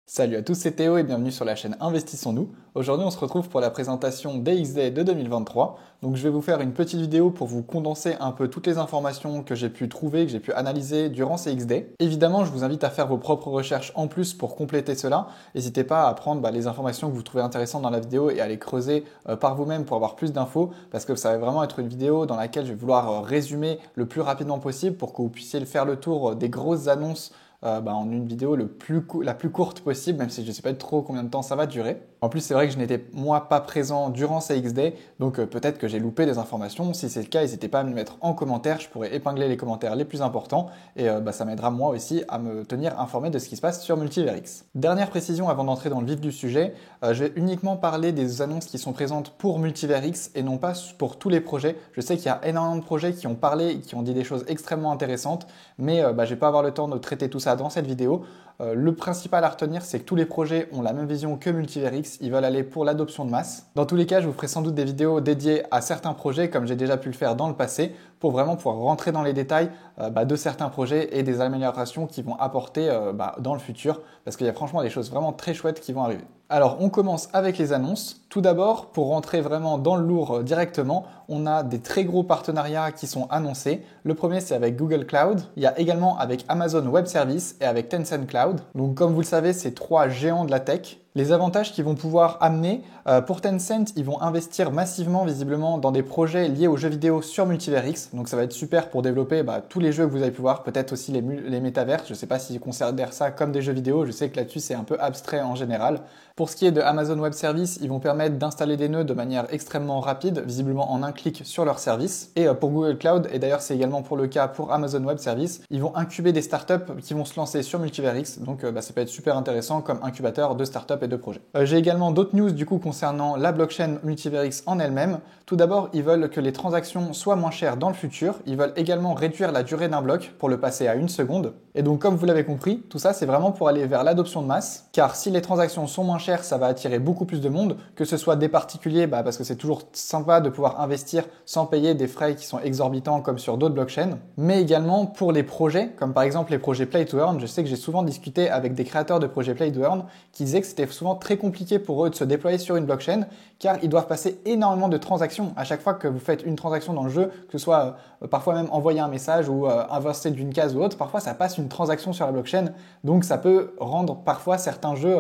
Salut à tous, c'est Théo et bienvenue sur la chaîne Investissons-nous. Aujourd'hui, on se retrouve pour la présentation DXD de 2023. Donc, je vais vous faire une petite vidéo pour vous condenser un peu toutes les informations que j'ai pu trouver, que j'ai pu analyser durant ces XD. Évidemment, je vous invite à faire vos propres recherches en plus pour compléter cela. N'hésitez pas à prendre les informations que vous trouvez intéressantes dans la vidéo et à les creuser par vous-même pour avoir plus d'infos, parce que ça va vraiment être une vidéo dans laquelle je vais vouloir résumer le plus rapidement possible pour que vous puissiez faire le tour des grosses annonces en une vidéo la plus courte possible, même si je ne sais pas trop combien de temps ça va durer. En plus, c'est vrai que je n'étais moi pas présent durant ces XD, donc peut-être que j'ai loupé des informations. Si c'est le cas, n'hésitez pas à me le mettre en commentaire, je pourrais épingler les commentaires les plus importants et ça m'aidera moi aussi à me tenir informé de ce qui se passe sur Multiverix. Dernière précision avant d'entrer dans le vif du sujet, je vais uniquement parler des annonces qui sont présentes pour Multiverix et non pas pour tous les projets. Je sais qu'il y a énormément de projets qui ont parlé et qui ont dit des choses extrêmement intéressantes, mais je ne vais pas avoir le temps de traiter tout ça dans cette vidéo. Le principal à retenir, c'est que tous les projets ont la même vision que Multiverix, ils veulent aller pour l'adoption de masse. Dans tous les cas, je vous ferai sans doute des vidéos dédiées à certains projets, comme j'ai déjà pu le faire dans le passé, pour vraiment pouvoir rentrer dans les détails de certains projets et des améliorations qui vont apporter dans le futur, parce qu'il y a franchement des choses vraiment très chouettes qui vont arriver. Alors, on commence avec les annonces. Tout d'abord, pour rentrer vraiment dans le lourd directement, on a des très gros partenariats qui sont annoncés. Le premier, c'est avec Google Cloud. Il y a également avec Amazon Web Services et avec Tencent Cloud. Donc, comme vous le savez, c'est trois géants de la tech. Les avantages qu'ils vont pouvoir amener, pour Tencent, ils vont investir massivement visiblement dans des projets liés aux jeux vidéo sur Multiverix. Donc ça va être super pour développer tous les jeux que vous avez pu voir, peut-être aussi les métavers. Je ne sais pas s'ils considèrent ça comme des jeux vidéo, je sais que là-dessus c'est un peu abstrait en général. Pour ce qui est de Amazon Web Services, ils vont permettre d'installer des nœuds de manière extrêmement rapide, visiblement en un clic sur leur service. Et pour Google Cloud, et d'ailleurs c'est également pour le cas pour Amazon Web Services, ils vont incuber des startups qui vont se lancer sur Multiverix. Donc ça peut être super intéressant comme incubateur de startups et de projets. J'ai également d'autres news du coup concernant la blockchain Multiverix en elle-même. Tout d'abord, ils veulent que les transactions soient moins chères dans le futur. Ils veulent également réduire la durée d'un bloc pour le passer à 1 seconde. Et donc comme vous l'avez compris, tout ça c'est vraiment pour aller vers l'adoption de masse. Car si les transactions sont moins chères, ça va attirer beaucoup plus de monde, que ce soit des particuliers, parce que c'est toujours sympa de pouvoir investir sans payer des frais qui sont exorbitants comme sur d'autres blockchains. Mais également pour les projets, comme par exemple les projets Play to Earn. Je sais que j'ai souvent discuté avec des créateurs de projets Play to Earn qui disaient que c'était souvent très compliqué pour eux de se déployer sur une blockchain car ils doivent passer énormément de transactions. À chaque fois que vous faites une transaction dans le jeu, que ce soit parfois même envoyer un message ou avancer d'une case ou autre, parfois ça passe une transaction sur la blockchain. Donc ça peut rendre parfois certains jeux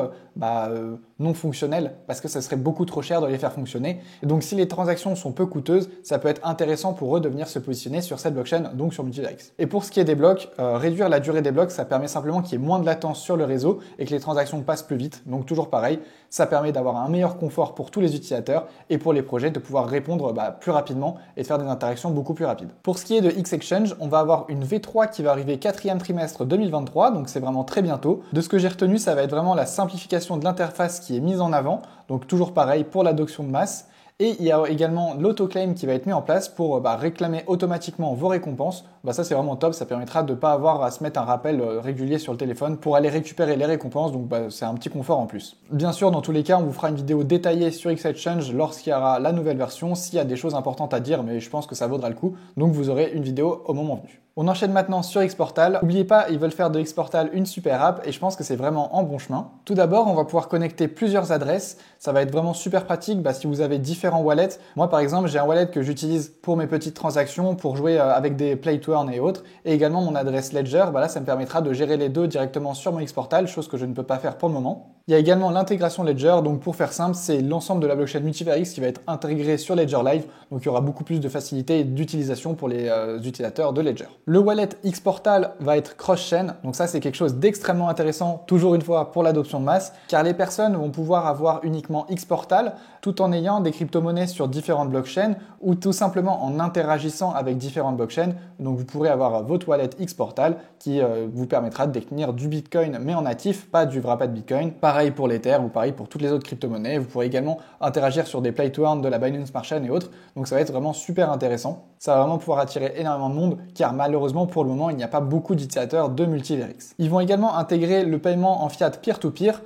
non fonctionnels parce que ça serait beaucoup trop cher de les faire fonctionner. Et donc si les transactions sont peu coûteuses, ça peut être intéressant pour eux de venir se positionner sur cette blockchain, donc sur Multiverix. Et pour ce qui est des blocs, réduire la durée des blocs, ça permet simplement qu'il y ait moins de latence sur le réseau et que les transactions passent plus vite. Donc toujours pareil, ça permet d'avoir un meilleur confort pour tous les utilisateurs et pour les projets de pouvoir répondre plus rapidement et de faire des interactions beaucoup plus rapides. Pour ce qui est de X-Exchange, on va avoir une V3 qui va arriver 4e trimestre 2023, donc c'est vraiment très bientôt. De ce que j'ai retenu, ça va être vraiment la simplification de l'interface qui est mise en avant, donc toujours pareil pour l'adoption de masse. Et il y a également l'autoclaim qui va être mis en place pour réclamer automatiquement vos récompenses. Ça c'est vraiment top, ça permettra de ne pas avoir à se mettre un rappel régulier sur le téléphone pour aller récupérer les récompenses, donc c'est un petit confort en plus. Bien sûr, dans tous les cas, on vous fera une vidéo détaillée sur X-Exchange lorsqu'il y aura la nouvelle version, s'il y a des choses importantes à dire, mais je pense que ça vaudra le coup, donc vous aurez une vidéo au moment venu. On enchaîne maintenant sur Xportal. N'oubliez pas, ils veulent faire de Xportal une super app et je pense que c'est vraiment en bon chemin. Tout d'abord, on va pouvoir connecter plusieurs adresses. Ça va être vraiment super pratique si vous avez différents wallets. Moi, par exemple, j'ai un wallet que j'utilise pour mes petites transactions, pour jouer avec des Play to Earn et autres. Et également mon adresse Ledger. Là, ça me permettra de gérer les deux directement sur mon Xportal, chose que je ne peux pas faire pour le moment. Il y a également l'intégration Ledger. Donc, pour faire simple, c'est l'ensemble de la blockchain Multiverix qui va être intégré sur Ledger Live. Donc, il y aura beaucoup plus de facilité d'utilisation pour les utilisateurs de Ledger. Le wallet Xportal va être cross-chain, donc ça c'est quelque chose d'extrêmement intéressant, toujours une fois pour l'adoption de masse, car les personnes vont pouvoir avoir uniquement Xportal tout en ayant des crypto-monnaies sur différentes blockchains ou tout simplement en interagissant avec différentes blockchains. Donc vous pourrez avoir votre wallet Xportal qui vous permettra de détenir du Bitcoin mais en natif, pas du wrapped Bitcoin. Pareil pour l'Ether ou pareil pour toutes les autres crypto-monnaies. Vous pourrez également interagir sur des Play to Earn de la Binance Smart Chain et autres. Donc ça va être vraiment super intéressant. Ça va vraiment pouvoir attirer énormément de monde car malheureusement pour le moment il n'y a pas beaucoup d'utilisateurs de Multiverix. Ils vont également intégrer le paiement en fiat peer-to-peer.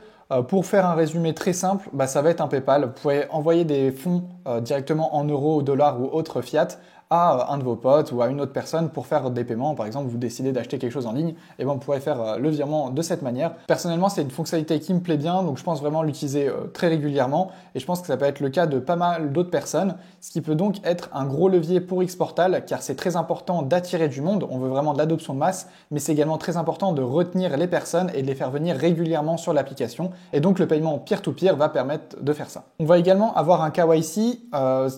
Pour faire un résumé très simple, ça va être un PayPal. Vous pouvez envoyer des fonds directement en euros, dollars ou autres fiat à un de vos potes ou à une autre personne pour faire des paiements. Par exemple, vous décidez d'acheter quelque chose en ligne, et ben, vous pourrez faire le virement de cette manière. Personnellement, c'est une fonctionnalité qui me plaît bien, donc je pense vraiment l'utiliser très régulièrement, et je pense que ça peut être le cas de pas mal d'autres personnes, ce qui peut donc être un gros levier pour Xportal, car c'est très important d'attirer du monde, on veut vraiment de l'adoption de masse, mais c'est également très important de retenir les personnes et de les faire venir régulièrement sur l'application, et donc le paiement peer-to-peer va permettre de faire ça. On va également avoir un KYC,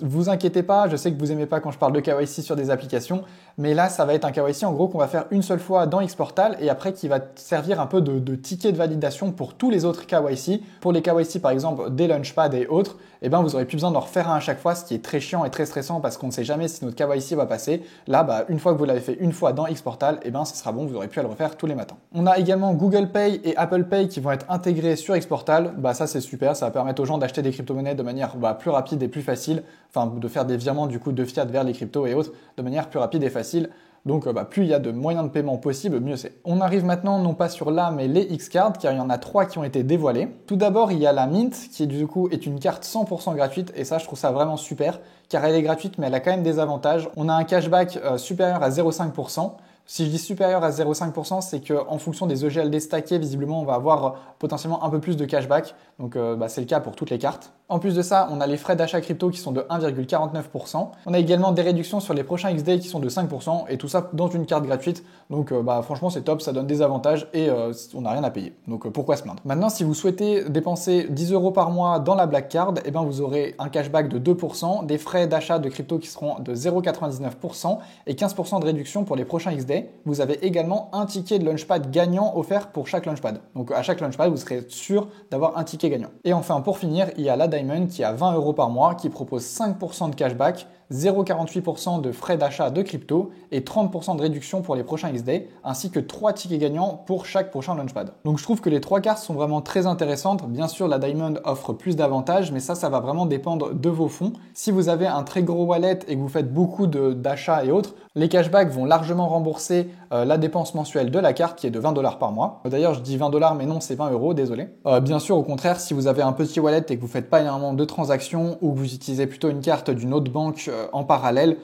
vous inquiétez pas, je sais que vous aimez pas quand je parle de KYC sur des applications, mais là ça va être un KYC en gros qu'on va faire une seule fois dans Xportal et après qui va servir un peu de ticket de validation pour tous les autres KYC. Pour les KYC par exemple des Launchpad et autres, eh ben, vous aurez plus besoin d'en refaire un à chaque fois, ce qui est très chiant et très stressant parce qu'on ne sait jamais si notre KYC va passer. Là, bah, une fois que vous l'avez fait une fois dans Xportal, eh ben, ce sera bon, vous aurez pu à le refaire tous les matins. On a également Google Pay et Apple Pay qui vont être intégrés sur Xportal. Bah, ça c'est super, ça va permettre aux gens d'acheter des crypto-monnaies de manière plus rapide et plus facile, enfin de faire des virements du coup de fiat vers les cryptos et autres de manière plus rapide et facile. Donc plus il y a de moyens de paiement possibles, mieux c'est. On arrive maintenant non pas sur là mais les X-Cards, car il y en a 3 qui ont été dévoilés. Tout d'abord il y a la Mint qui du coup est une carte 100% gratuite et ça je trouve ça vraiment super car elle est gratuite mais elle a quand même des avantages. On a un cashback supérieur à 0,5%. Si je dis supérieur à 0,5%, c'est qu'en fonction des EGLD stackés, visiblement, on va avoir potentiellement un peu plus de cashback. Donc, c'est le cas pour toutes les cartes. En plus de ça, on a les frais d'achat crypto qui sont de 1,49%. On a également des réductions sur les prochains XD qui sont de 5%. Et tout ça dans une carte gratuite. Donc, franchement, c'est top, ça donne des avantages et on n'a rien à payer. Donc, pourquoi se plaindre? Maintenant, si vous souhaitez dépenser 10 € par mois dans la Black Card, eh ben, vous aurez un cashback de 2%, des frais d'achat de crypto qui seront de 0,99% et 15% de réduction pour les prochains XD. Vous avez également un ticket de Launchpad gagnant offert pour chaque Launchpad. Donc à chaque Launchpad, vous serez sûr d'avoir un ticket gagnant. Et enfin, pour finir, il y a la Diamond qui a 20 € par mois, qui propose 5% de cashback, 0,48% de frais d'achat de crypto et 30% de réduction pour les prochains XD, ainsi que 3 tickets gagnants pour chaque prochain Launchpad. Donc je trouve que les 3 cartes sont vraiment très intéressantes. Bien sûr, la Diamond offre plus d'avantages, mais ça va vraiment dépendre de vos fonds. Si vous avez un très gros wallet et que vous faites beaucoup d'achats et autres, les cashbacks vont largement rembourser la dépense mensuelle de la carte qui est de 20 $ par mois. D'ailleurs, je dis 20 $, mais non, c'est 20 €, désolé. Bien sûr, au contraire, si vous avez un petit wallet et que vous faites pas énormément de transactions ou que vous utilisez plutôt une carte d'une autre banque en parallèle,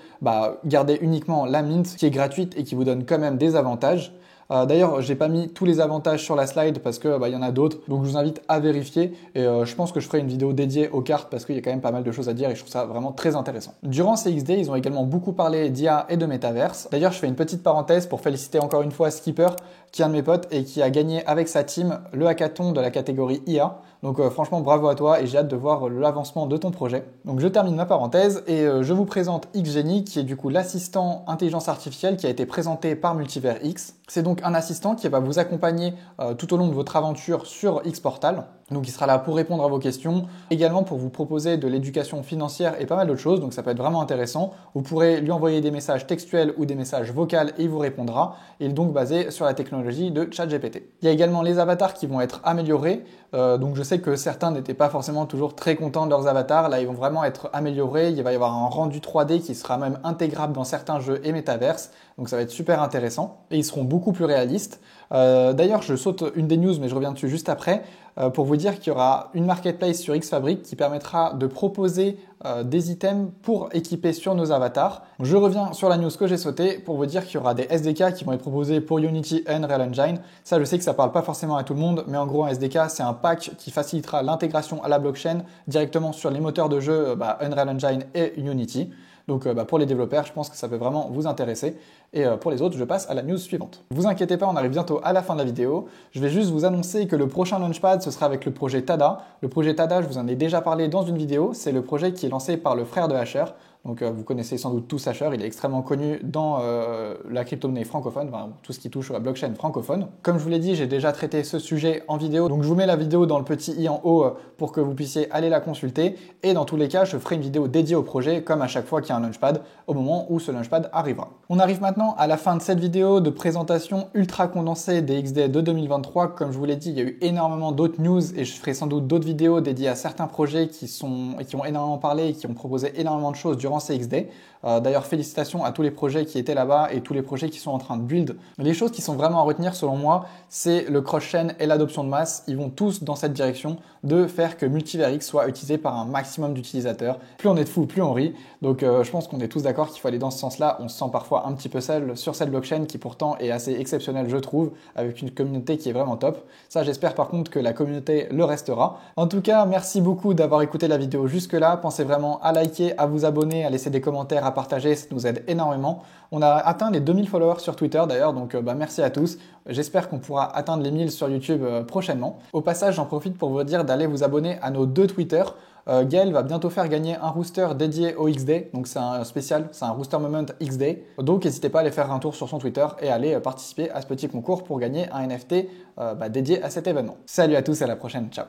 gardez uniquement la Mint qui est gratuite et qui vous donne quand même des avantages. D'ailleurs, j'ai pas mis tous les avantages sur la slide parce que y en a d'autres, donc je vous invite à vérifier et je pense que je ferai une vidéo dédiée aux cartes parce qu'il y a quand même pas mal de choses à dire et je trouve ça vraiment très intéressant. Durant ces XD, ils ont également beaucoup parlé d'IA et de Metaverse. D'ailleurs, je fais une petite parenthèse pour féliciter encore une fois Skipper, qui est un de mes potes et qui a gagné avec sa team le hackathon de la catégorie IA. Donc franchement, bravo à toi et j'ai hâte de voir l'avancement de ton projet. Donc je termine ma parenthèse et je vous présente XGenie, qui est du coup l'assistant intelligence artificielle qui a été présenté par Multivers X. C'est donc un assistant qui va vous accompagner tout au long de votre aventure sur Xportal. Donc il sera là pour répondre à vos questions, également pour vous proposer de l'éducation financière et pas mal d'autres choses, donc ça peut être vraiment intéressant. Vous pourrez lui envoyer des messages textuels ou des messages vocaux et il vous répondra. Il est donc basé sur la technologie de ChatGPT. Il y a également les avatars qui vont être améliorés, donc je sais que certains n'étaient pas forcément toujours très contents de leurs avatars, là ils vont vraiment être améliorés, il va y avoir un rendu 3D qui sera même intégrable dans certains jeux et métaverses, donc ça va être super intéressant et ils seront beaucoup plus réalistes. D'ailleurs je saute une des news mais je reviens dessus juste après, pour vous dire qu'il y aura une marketplace sur Xfabric qui permettra de proposer des items pour équiper sur nos avatars. Je reviens sur la news que j'ai sautée pour vous dire qu'il y aura des SDK qui vont être proposés pour Unity et Unreal Engine. Ça, je sais que ça parle pas forcément à tout le monde, mais en gros, un SDK, c'est un pack qui facilitera l'intégration à la blockchain directement sur les moteurs de jeu Unreal Engine et Unity. Donc pour les développeurs, je pense que ça peut vraiment vous intéresser. Et pour les autres, je passe à la news suivante. Vous inquiétez pas, on arrive bientôt à la fin de la vidéo. Je vais juste vous annoncer que le prochain Launchpad, ce sera avec le projet Tada. Le projet Tada, je vous en ai déjà parlé dans une vidéo. C'est le projet qui est lancé par le frère de Asher. Donc vous connaissez sans doute tous Asher, il est extrêmement connu dans la crypto-monnaie francophone, enfin, tout ce qui touche à la blockchain francophone. Comme je vous l'ai dit, j'ai déjà traité ce sujet en vidéo, donc je vous mets la vidéo dans le petit i en haut pour que vous puissiez aller la consulter. Et dans tous les cas, je ferai une vidéo dédiée au projet, comme à chaque fois qu'il y a un Launchpad, au moment où ce Launchpad arrivera. On arrive maintenant à la fin de cette vidéo de présentation ultra condensée des XD de 2023. Comme je vous l'ai dit, il y a eu énormément d'autres news et je ferai sans doute d'autres vidéos dédiées à certains projets qui ont énormément parlé et qui ont proposé énormément de choses durant durant CXD. D'ailleurs, félicitations à tous les projets qui étaient là-bas et tous les projets qui sont en train de build. Les choses qui sont vraiment à retenir selon moi, c'est le cross-chain et l'adoption de masse. Ils vont tous dans cette direction de faire que Multiverix soit utilisé par un maximum d'utilisateurs. Plus on est de fous, plus on rit. Donc je pense qu'on est tous d'accord qu'il faut aller dans ce sens-là. On se sent parfois un petit peu seul sur cette blockchain qui pourtant est assez exceptionnelle, je trouve, avec une communauté qui est vraiment top. Ça, j'espère par contre que la communauté le restera. En tout cas, merci beaucoup d'avoir écouté la vidéo jusque-là. Pensez vraiment à liker, à vous abonner, à laisser des commentaires, à partager, ça nous aide énormément. On a atteint les 2000 followers sur Twitter d'ailleurs, donc merci à tous. J'espère qu'on pourra atteindre les 1000 sur YouTube prochainement. Au passage, j'en profite pour vous dire d'aller vous abonner à nos 2 Twitter. Gaël va bientôt faire gagner un rooster dédié au XD, donc c'est un spécial, c'est un rooster moment XD. Donc n'hésitez pas à aller faire un tour sur son Twitter et aller participer à ce petit concours pour gagner un NFT dédié à cet événement. Salut à tous et à la prochaine, ciao.